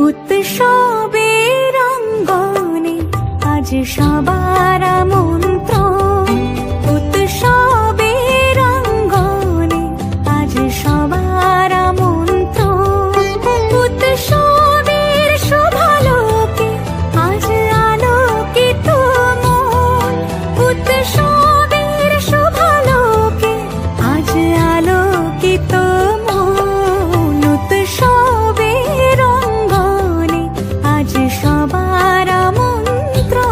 উৎসবের অঙ্গনে আজ সবার আমন্ত্রণ। উৎসবের অঙ্গনে আজ সবার আমন্ত্রণ। উৎসবের শোভালোকে আজ আলোকিত মন। উৎসবের শোভালোকে আজ আলোকিত মন। উৎসবের অঙ্গনে আজ সবার আমন্ত্রণ।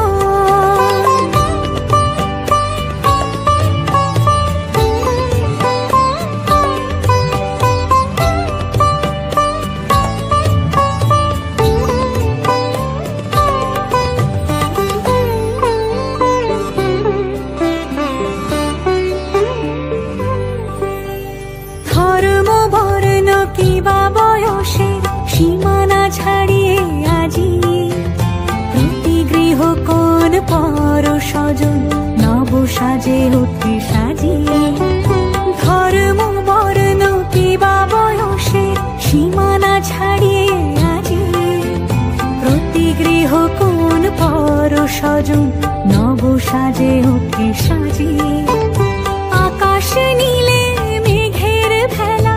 ধর্ম বর্ণ কিবা বয়সের সীমানা ছাড়িয়ে আজি প্রতি গৃহ কোন পর স্বজন নব সাজে উঠে সাজিয়ে। ধর্ম বর্ণ কিবা বয়সের সীমানা ছাড়িয়ে আজি প্রতি গৃহ কোন পর স্বজন নব সাজে উঠে সাজিয়ে।